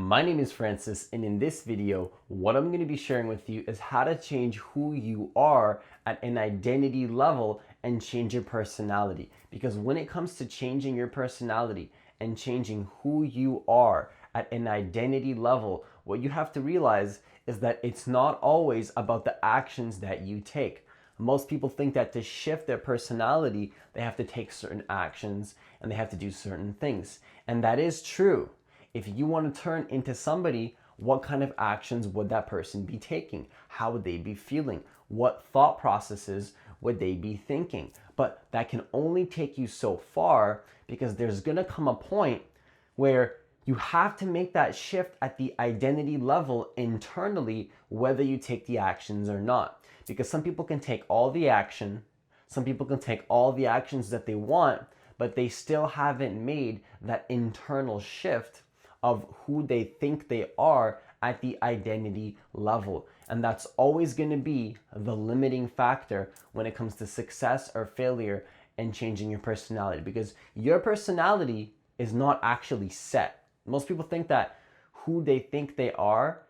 My name is Francis, and in this video, what I'm going to be sharing with you is how to change who you are at an identity level and change your personality. Because when it comes to changing your personality and changing who you are at an identity level, what you have to realize is that it's not always about the actions that you take. Most people think that to shift their personality, they have to take certain actions and they have to do certain things. And that is true. If you want to turn into somebody, what kind of actions would that person be taking? How would they be feeling? What thought processes would they be thinking? But that can only take you so far, because there's going to come a point where you have to make that shift at the identity level internally, whether you take the actions or not. Because some people can take all the action, some people can take all the actions that they want, but they still haven't made that internal shift of who they think they are at the identity level. And that's always going to be the limiting factor when it comes to success or failure and changing your personality, because your personality is not actually set. Most people think that who they think they are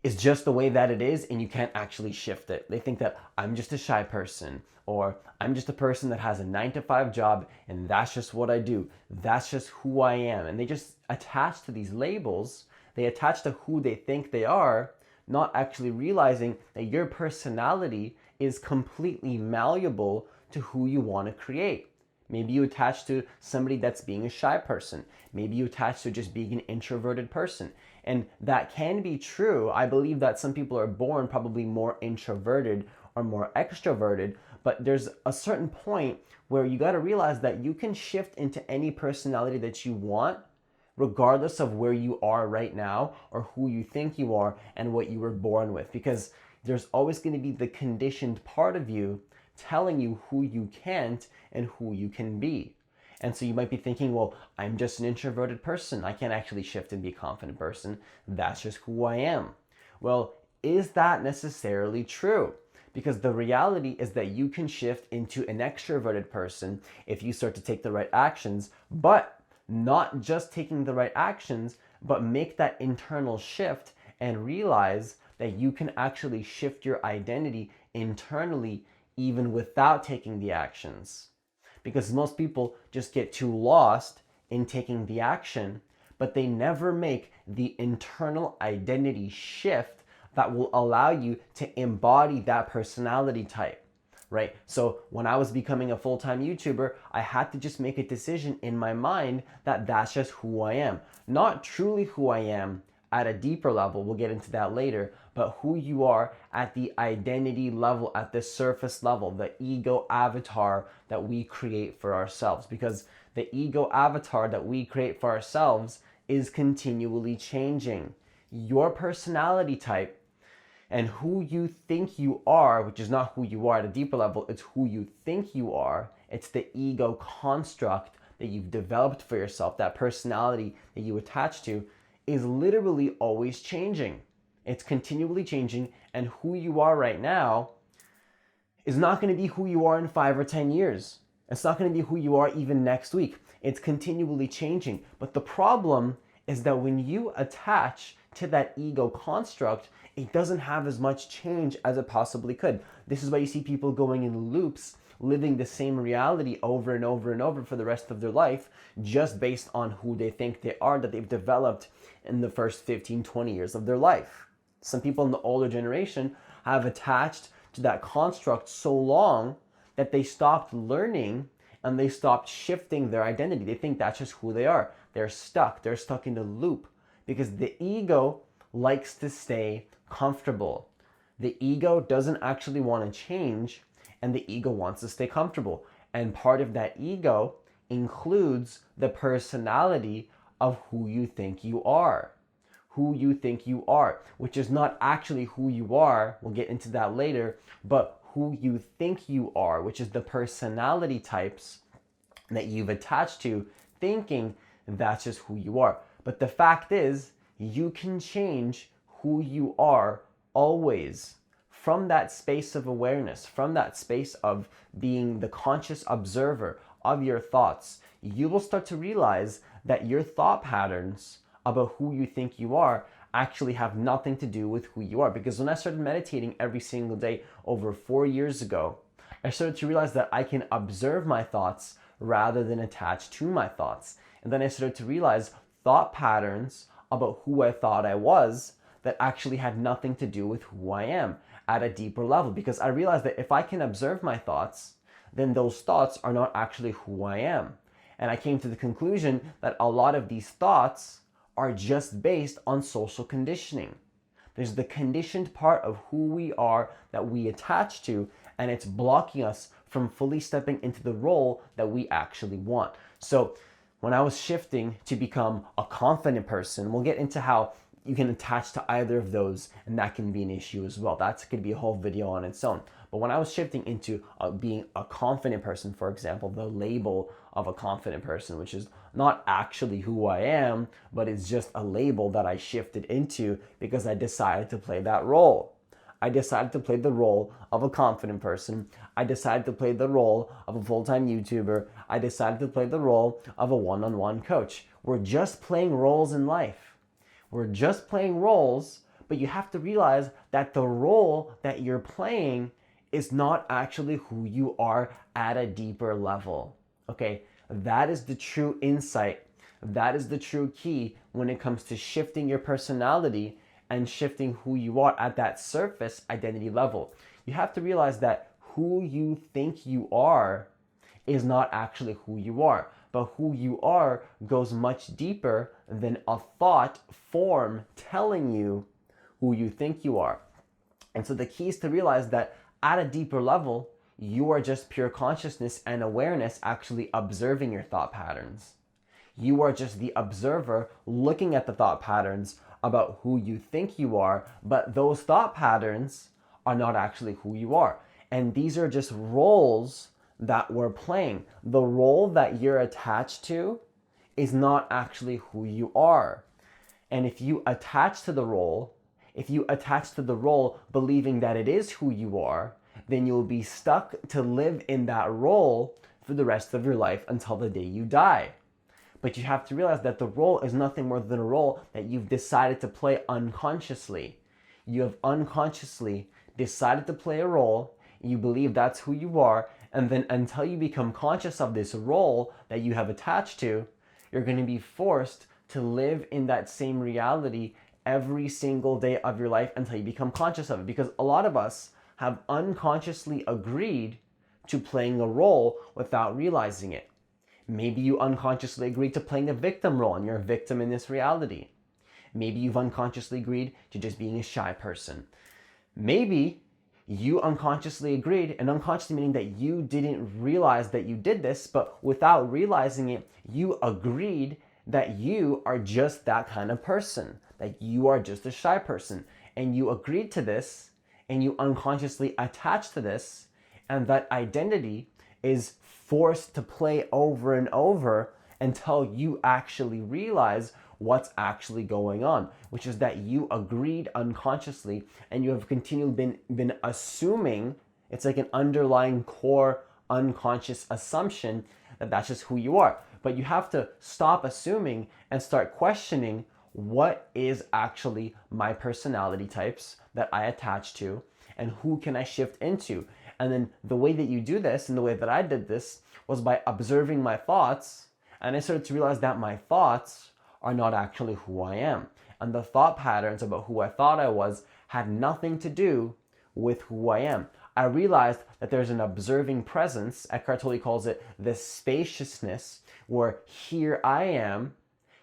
is just the way that it is and you can't actually shift it. They think that I'm just a shy person, or I'm just a person that has a 9-to-5 job and that's just what I do. That's just who I am. And they just attach to these labels. They attach to who they think they are, not actually realizing that your personality is completely malleable to who you want to create. Maybe you attach to somebody that's being a shy person. Maybe you attach to just being an introverted person. And that can be true. I believe that some people are born probably more introverted or more extroverted, but there's a certain point where you got to realize that you can shift into any personality that you want, regardless of where you are right now or who you think you are and what you were born with. Because there's always going to be the conditioned part of you telling you who you can't and who you can be. And so you might be thinking, well, I'm just an introverted person. I can't actually shift and be a confident person. That's just who I am. Well, is that necessarily true? Because the reality is that you can shift into an extroverted person if you start to take the right actions, but not just taking the right actions, but make that internal shift and realize that you can actually shift your identity internally even without taking the actions. Because most people just get too lost in taking the action, but they never make the internal identity shift that will allow you to embody that personality type, right? So when I was becoming a full-time YouTuber, I had to just make a decision in my mind that that's just who I am. Not truly who I am at a deeper level, we'll get into that later, but who you are at the identity level, at the surface level, the ego avatar that we create for ourselves. Because the ego avatar that we create for ourselves is continually changing. Your personality type and who you think you are, which is not who you are at a deeper level, it's who you think you are. It's the ego construct that you've developed for yourself, that personality that you attach to, is literally always changing. It's continually changing, and who you are right now is not going to be who you are in 5 or 10 years. It's not going to be who you are even next week. It's continually changing. But the problem is that when you attach to that ego construct, it doesn't have as much change as it possibly could. This is why you see people going in loops, living the same reality over and over and over for the rest of their life, just based on who they think they are, that they've developed in the first 15, 20 years of their life. Some people in the older generation have attached to that construct so long that they stopped learning and they stopped shifting their identity. They think that's just who they are. They're stuck in the loop, because the ego likes to stay comfortable. The ego doesn't actually want to change, and the ego wants to stay comfortable. And part of that ego includes the personality of who you think you are. Who you think you are, which is not actually who you are, we'll get into that later, but who you think you are, which is the personality types that you've attached to, thinking that's just who you are. But the fact is, you can change who you are always, from that space of awareness, from that space of being the conscious observer of your thoughts. You will start to realize that your thought patterns about who you think you are actually have nothing to do with who you are. Because when I started meditating every single day over 4 years ago, I started to realize that I can observe my thoughts rather than attach to my thoughts. And then I started to realize thought patterns about who I thought I was that actually had nothing to do with who I am at a deeper level. Because I realized that if I can observe my thoughts, then those thoughts are not actually who I am. And I came to the conclusion that a lot of these thoughts are just based on social conditioning. There's the conditioned part of who we are that we attach to, and it's blocking us from fully stepping into the role that we actually want. So when I was shifting to become a confident person, we'll get into how you can attach to either of those, and that can be an issue as well. That's going to be a whole video on its own. But when I was shifting into being a confident person, for example, the label of a confident person, which is not actually who I am, but it's just a label that I shifted into because I decided to play that role. I decided to play the role of a confident person. I decided to play the role of a full-time YouTuber. I decided to play the role of a one-on-one coach. We're just playing roles in life. We're just playing roles, but you have to realize that the role that you're playing is not actually who you are at a deeper level. Okay, that is the true insight. That is the true key when it comes to shifting your personality and shifting who you are at that surface identity level. You have to realize that who you think you are is not actually who you are, but who you are goes much deeper than a thought form telling you who you think you are. And so the key is to realize that at a deeper level, you are just pure consciousness and awareness actually observing your thought patterns. You are just the observer looking at the thought patterns about who you think you are, but those thought patterns are not actually who you are. And these are just roles that we're playing. The role that you're attached to is not actually who you are. And if you attach to the role, believing that it is who you are, then you'll be stuck to live in that role for the rest of your life until the day you die. But you have to realize that the role is nothing more than a role that you've decided to play unconsciously. You have unconsciously decided to play a role, you believe that's who you are, and then until you become conscious of this role that you have attached to, you're going to be forced to live in that same reality every single day of your life until you become conscious of it. Because a lot of us have unconsciously agreed to playing a role without realizing it. Maybe you unconsciously agreed to playing a victim role and you're a victim in this reality. Maybe you've unconsciously agreed to just being a shy person. Maybe you unconsciously agreed, and unconsciously meaning that you didn't realize that you did this, but without realizing it, you agreed that you are just that kind of person, that you are just a shy person. And you agreed to this, and you unconsciously attached to this, and that identity is forced to play over and over until you actually realize what's actually going on, which is that you agreed unconsciously and you have continually been assuming. It's like an underlying core unconscious assumption that that's just who you are. But you have to stop assuming and start questioning, what is actually my personality types that I attach to, and who can I shift into? And then the way that you do this, and the way that I did this, was by observing my thoughts. And I started to realize that my thoughts are not actually who I am. And the thought patterns about who I thought I was had nothing to do with who I am. I realized that there's an observing presence. Eckhart Tolle calls it the spaciousness, where here I am,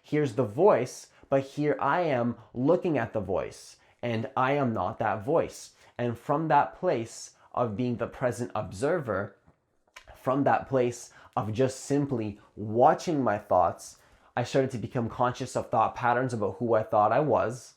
here's the voice, but here I am looking at the voice, and I am not that voice. And from that place of being the present observer, from that place of just simply watching my thoughts, I started to become conscious of thought patterns about who I thought I was.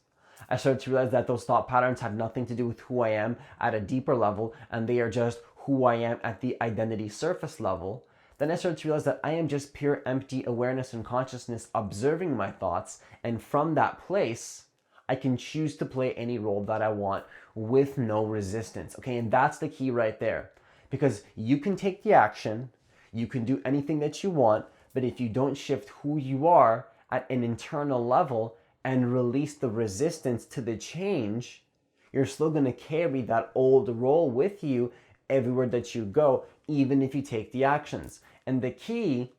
I started to realize that those thought patterns had nothing to do with who I am at a deeper level, and they are just who I am at the identity surface level. Then I started to realize that I am just pure empty awareness and consciousness observing my thoughts, and from that place, I can choose to play any role that I want with no resistance. Okay, and that's the key right there. Because you can take the action, you can do anything that you want, but if you don't shift who you are at an internal level and release the resistance to the change, you're still going to carry that old role with you everywhere that you go, even if you take the actions. And the key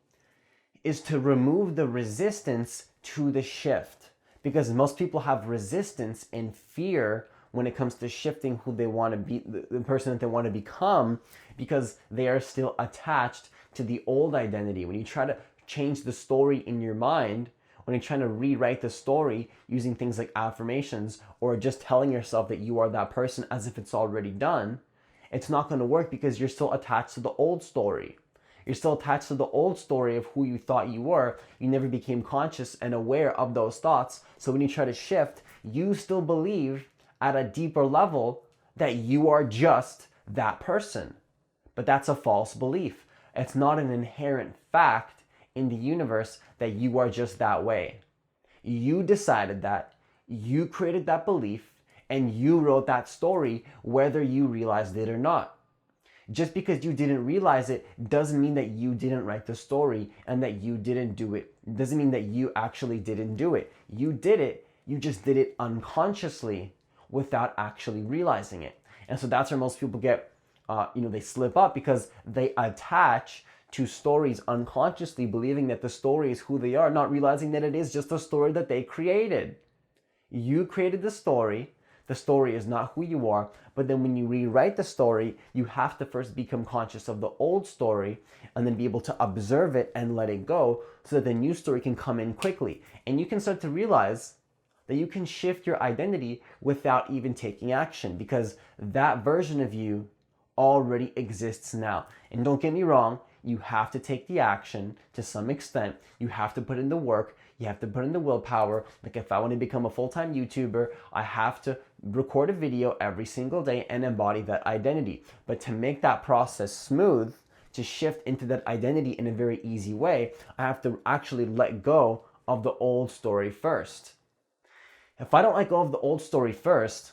is to remove the resistance to the shift, because most people have resistance and fear when it comes to shifting who they want to be, the person that they want to become, because they are still attached to the old identity. When you try to change the story in your mind, when you're trying to rewrite the story using things like affirmations or just telling yourself that you are that person as if it's already done, it's not going to work because you're still attached to the old story. You're still attached to the old story of who you thought you were. You never became conscious and aware of those thoughts. So when you try to shift, you still believe at a deeper level that you are just that person. But that's a false belief. It's not an inherent fact in the universe that you are just that way. You decided that, you created that belief, and you wrote that story whether you realized it or not. Just because you didn't realize it doesn't mean that you didn't write the story and that you didn't do it. It doesn't mean that you actually didn't do it. You did it, you just did it unconsciously without actually realizing it. And so that's where most people get, they slip up because they attach to stories unconsciously, believing that the story is who they are, not realizing that it is just a story that they created. You created the story. The story is not who you are, but then when you rewrite the story, you have to first become conscious of the old story and then be able to observe it and let it go so that the new story can come in quickly. And you can start to realize that you can shift your identity without even taking action, because that version of you already exists now. And don't get me wrong, you have to take the action to some extent. You have to put in the work. You have to put in the willpower. Like if I want to become a full-time YouTuber, I have to record a video every single day and embody that identity. But to make that process smooth, to shift into that identity in a very easy way, I have to actually let go of the old story first. If I don't let go of the old story first,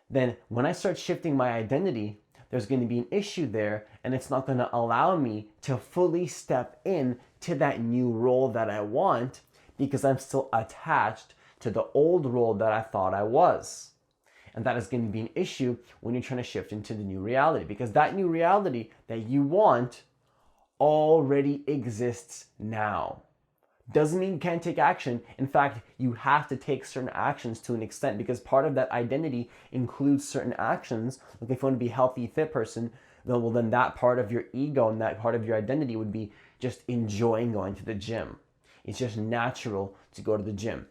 then when I start shifting my identity, there's going to be an issue there, and it's not going to allow me to fully step in to that new role that I want, because I'm still attached to the old role that I thought I was. And that is going to be an issue when you're trying to shift into the new reality, because that new reality that you want already exists now. Doesn't mean you can't take action. In fact, you have to take certain actions to an extent, because part of that identity includes certain actions. Like if you want to be a healthy, fit person, then that part of your ego and that part of your identity would be just enjoying going to the gym. It's just natural to go to the gym.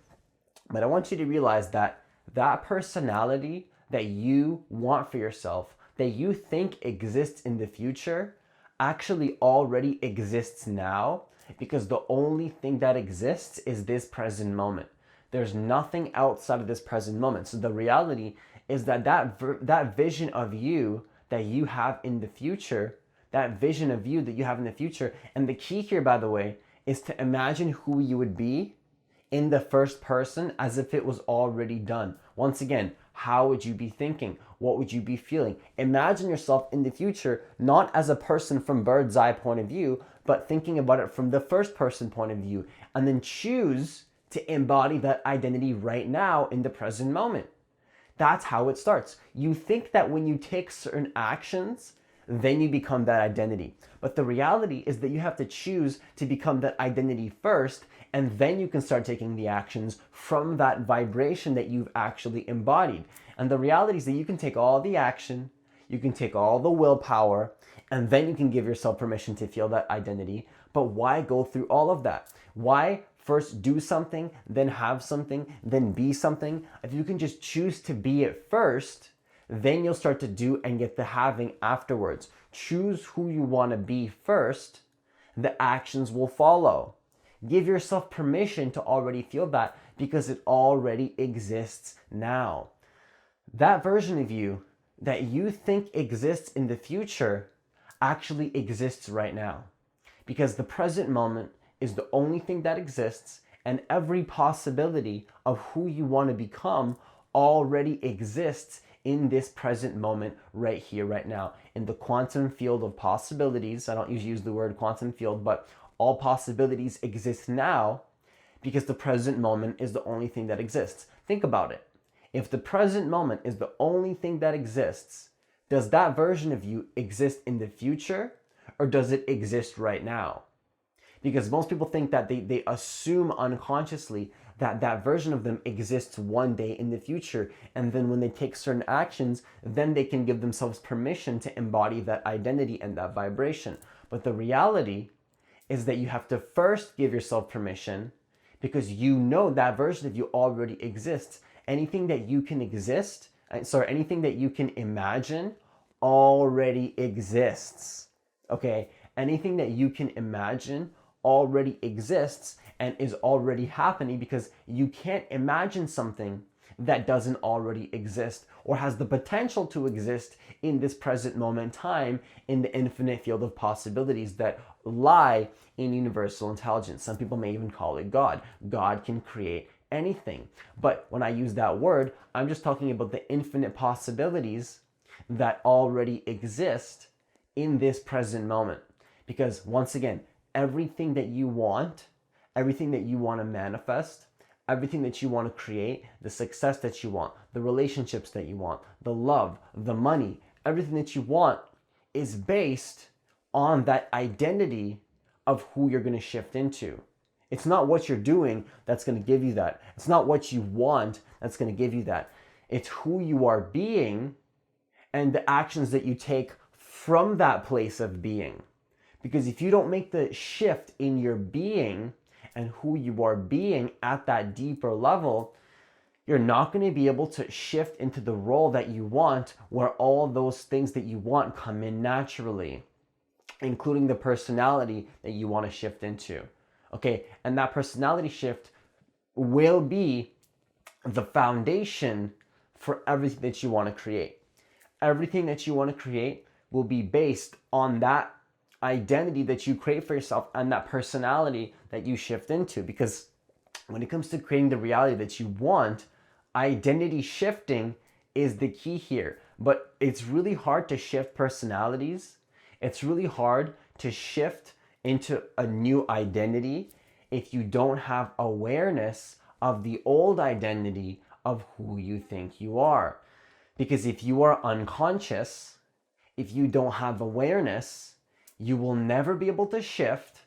But I want you to realize that that personality that you want for yourself, that you think exists in the future, actually already exists now, because the only thing that exists is this present moment. There's nothing outside of this present moment. So the reality is that vision of you that you have in the future, that vision of you that you have in the future, and the key here, by the way, is to imagine who you would be in the first person as if it was already done. Once again, how would you be thinking? What would you be feeling? Imagine yourself in the future, not as a person from bird's eye point of view, but thinking about it from the first person point of view, and then choose to embody that identity right now in the present moment. That's how it starts. You think that when you take certain actions, then you become that identity. But the reality is that you have to choose to become that identity first, and then you can start taking the actions from that vibration that you've actually embodied. And the reality is that you can take all the action, you can take all the willpower, and then you can give yourself permission to feel that identity. But why go through all of that? Why first do something, then have something, then be something? If you can just choose to be it first, then you'll start to do and get the having afterwards. Choose who you want to be first, the actions will follow. Give yourself permission to already feel that, because it already exists now. That version of you that you think exists in the future actually exists right now, because the present moment is the only thing that exists, and every possibility of who you want to become already exists in this present moment right here, right now, in the quantum field of possibilities. I don't usually use the word quantum field, but all possibilities exist now because the present moment is the only thing that exists. Think about it. If the present moment is the only thing that exists, does that version of you exist in the future, or does it exist right now? Because most people think that they assume unconsciously that that version of them exists one day in the future, and then when they take certain actions, then they can give themselves permission to embody that identity and that vibration. But the reality is that you have to first give yourself permission, because you know that version of you already exists. Anything that you can anything that you can imagine already exists. Okay? Anything that you can imagine already exists and is already happening, because you can't imagine something that doesn't already exist or has the potential to exist in this present moment in time, in the infinite field of possibilities that lie in universal intelligence. Some people may even call it God. God can create anything. But when I use that word, I'm just talking about the infinite possibilities that already exist in this present moment. Because once again, everything that you want to manifest, everything that you want to create, the success that you want, the relationships that you want, the love, the money, everything that you want is based on that identity of who you're going to shift into. It's not what you're doing that's going to give you that. It's not what you want that's going to give you that. It's who you are being and the actions that you take from that place of being. Because if you don't make the shift in your being and who you are being at that deeper level, you're not going to be able to shift into the role that you want, where all those things that you want come in naturally, including the personality that you want to shift into. Okay, and that personality shift will be the foundation for everything that you want to create. Everything that you want to create will be based on that identity that you create for yourself and that personality that you shift into. Because when it comes to creating the reality that you want, identity shifting is the key here. But it's really hard to shift personalities. It's really hard to shift into a new identity if you don't have awareness of the old identity of who you think you are. Because if you are unconscious, if you don't have awareness, you will never be able to shift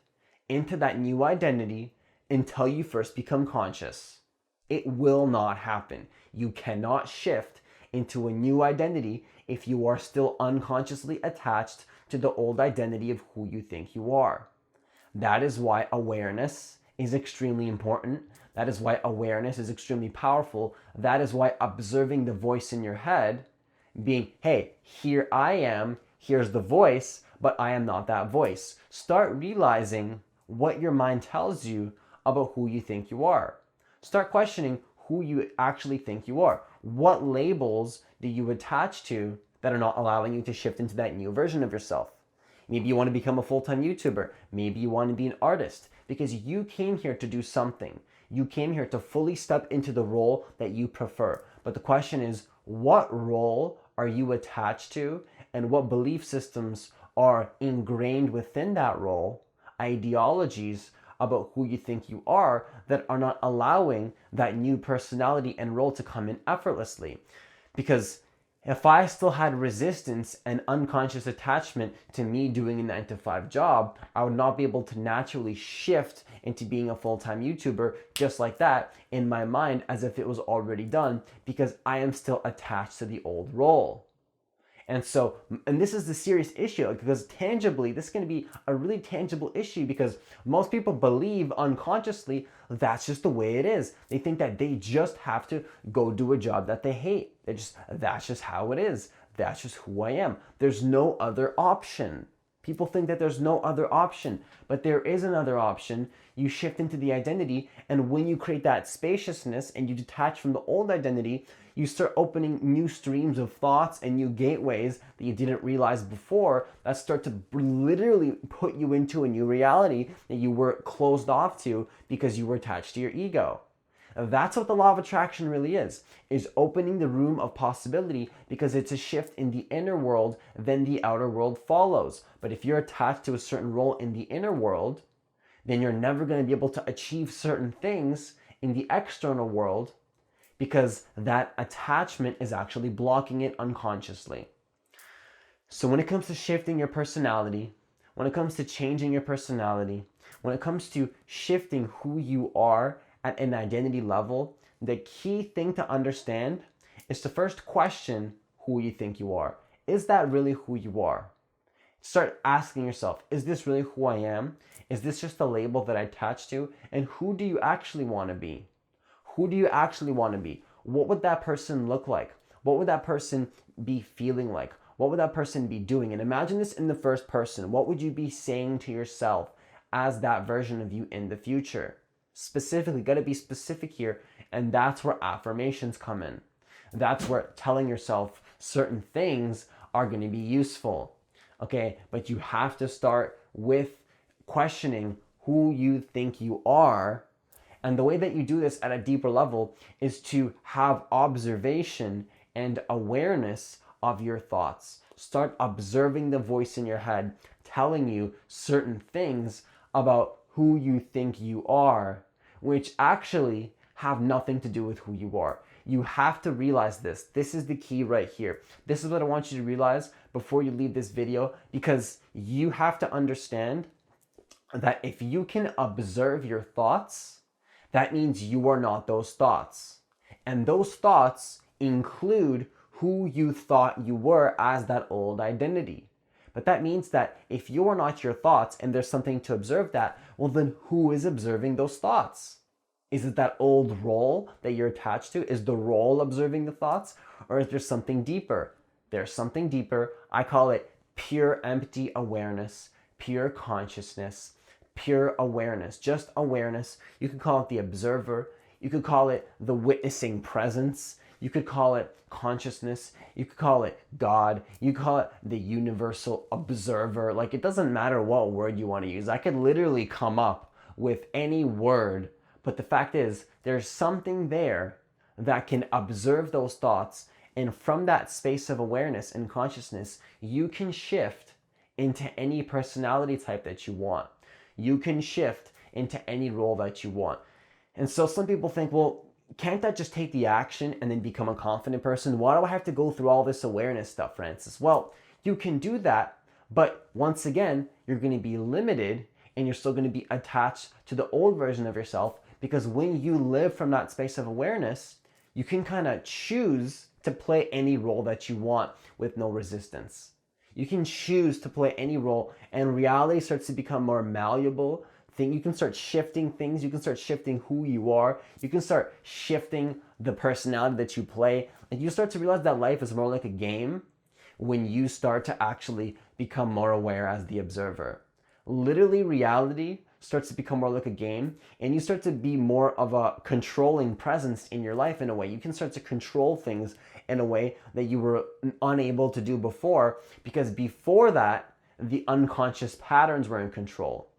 into that new identity until you first become conscious. It will not happen. You cannot shift into a new identity if you are still unconsciously attached to the old identity of who you think you are. That is why awareness is extremely important. That is why awareness is extremely powerful. That is why observing the voice in your head, being, hey, here I am, here's the voice, but I am not that voice. Start realizing what your mind tells you about who you think you are. Start questioning who you actually think you are. What labels do you attach to that are not allowing you to shift into that new version of yourself? Maybe you want to become a full-time YouTuber. Maybe you want to be an artist, because you came here to do something. You came here to fully step into the role that you prefer. But the question is, what role are you attached to, and what belief systems are ingrained within that role, ideologies about who you think you are, that are not allowing that new personality and role to come in effortlessly? Because if I still had resistance and unconscious attachment to me doing a 9-to-5 job, I would not be able to naturally shift into being a full-time YouTuber just like that in my mind, as if it was already done, because I am still attached to the old role. And this is the serious issue, because tangibly, this is going to be a really tangible issue, because most people believe unconsciously that's just the way it is. They think that they just have to go do a job that they hate. That's just how it is. That's just who I am. There's no other option. People think that there's no other option, but there is another option. You shift into the identity, and when you create that spaciousness and you detach from the old identity, you start opening new streams of thoughts and new gateways that you didn't realize before, that start to literally put you into a new reality that you were closed off to because you were attached to your ego. That's what the law of attraction really is opening the room of possibility, because it's a shift in the inner world, then the outer world follows. But if you're attached to a certain role in the inner world, then you're never going to be able to achieve certain things in the external world because that attachment is actually blocking it unconsciously. So when it comes to shifting your personality, when it comes to changing your personality, when it comes to shifting who you are at an identity level, the key thing to understand is to first question who you think you are. Is that really who you are? Start asking yourself, is this really who I am? Is this just a label that I attach to? And who do you actually want to be? Who do you actually want to be? What would that person look like? What would that person be feeling like? What would that person be doing? And imagine this in the first person. What would you be saying to yourself as that version of you in the future? Specifically, got to be specific here. And that's where affirmations come in. That's where telling yourself certain things are going to be useful. Okay, but you have to start with questioning who you think you are. And the way that you do this at a deeper level is to have observation and awareness of your thoughts. Start observing the voice in your head telling you certain things about who you think you are, which actually have nothing to do with who you are. You have to realize this. This is the key right here. This is what I want you to realize before you leave this video, because you have to understand that if you can observe your thoughts, that means you are not those thoughts. And those thoughts include who you thought you were as that old identity. But that means that if you are not your thoughts and there's something to observe that, well then who is observing those thoughts? Is it that old role that you're attached to? Is the role observing the thoughts? Or is there something deeper? There's something deeper. I call it pure empty awareness, pure consciousness, pure awareness, just awareness. You could call it the observer. You could call it the witnessing presence. You could call it consciousness. You could call it God. You could call it the universal observer. Like, it doesn't matter what word you want to use. I could literally come up with any word. But the fact is, there's something there that can observe those thoughts. And from that space of awareness and consciousness, you can shift into any personality type that you want. You can shift into any role that you want. And so some people think, well, can't I just take the action and then become a confident person? Why do I have to go through all this awareness stuff, Francis? Well, you can do that, but once again, you're going to be limited and you're still going to be attached to the old version of yourself, because when you live from that space of awareness, you can kind of choose to play any role that you want with no resistance. You can choose to play any role, and reality starts to become more malleable. You can start shifting things. You can start shifting who you are. You can start shifting the personality that you play. And you start to realize that life is more like a game when you start to actually become more aware as the observer. Literally, reality starts to become more like a game, and you start to be more of a controlling presence in your life in a way. You can start to control things in a way that you were unable to do before, because before that, the unconscious patterns were in control.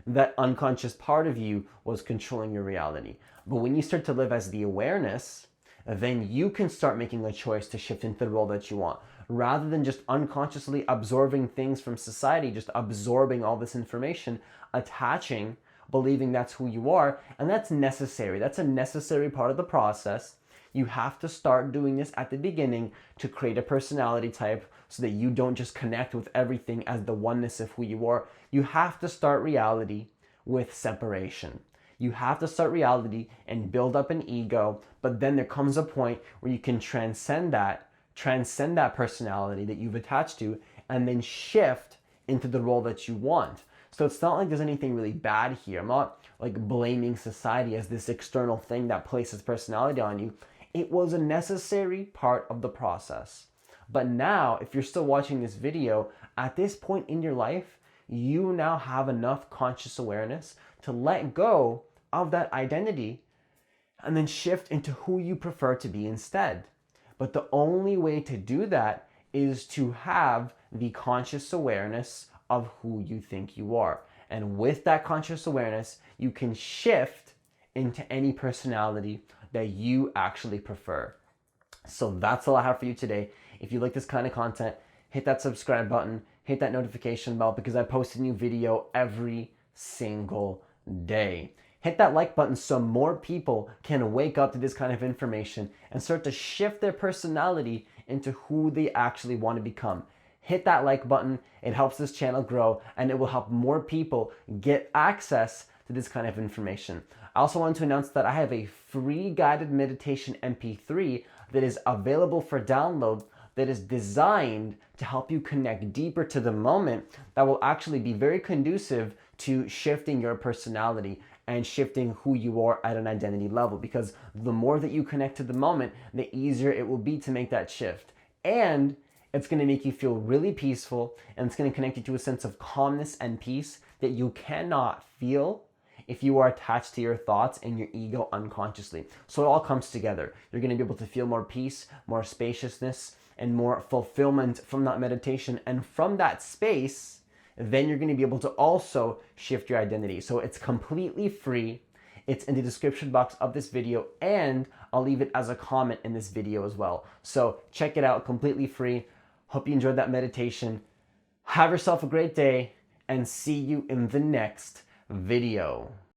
That unconscious part of you was controlling your reality. But when you start to live as the awareness, then you can start making a choice to shift into the role that you want. Rather than just unconsciously absorbing things from society, just absorbing all this information, attaching, believing that's who you are, and that's necessary. That's a necessary part of the process. You have to start doing this at the beginning to create a personality type so that you don't just connect with everything as the oneness of who you are. You have to start reality with separation. You have to start reality and build up an ego, but then there comes a point where you can transcend that personality that you've attached to, and then shift into the role that you want. So it's not like there's anything really bad here. I'm not like blaming society as this external thing that places personality on you. It was a necessary part of the process. But now, if you're still watching this video, at this point in your life, you now have enough conscious awareness to let go of that identity and then shift into who you prefer to be instead. But the only way to do that is to have the conscious awareness of who you think you are. And with that conscious awareness, you can shift into any personality that you actually prefer. So that's all I have for you today. If you like this kind of content, hit that subscribe button, hit that notification bell, because I post a new video every single day. Hit that like button so more people can wake up to this kind of information and start to shift their personality into who they actually want to become. Hit that like button. It helps this channel grow and it will help more people get access to this kind of information. I also want to announce that I have a free guided meditation MP3 that is available for download that is designed to help you connect deeper to the moment, that will actually be very conducive to shifting your personality and shifting who you are at an identity level, because the more that you connect to the moment, the easier it will be to make that shift. And it's going to make you feel really peaceful, and it's going to connect you to a sense of calmness and peace that you cannot feel if you are attached to your thoughts and your ego unconsciously. So it all comes together. You're going to be able to feel more peace, more spaciousness, and more fulfillment from that meditation. And from that space, then you're going to be able to also shift your identity. So it's completely free. It's in the description box of this video, and I'll leave it as a comment in this video as well. So check it out, completely free. Hope you enjoyed that meditation. Have yourself a great day, and see you in the next video.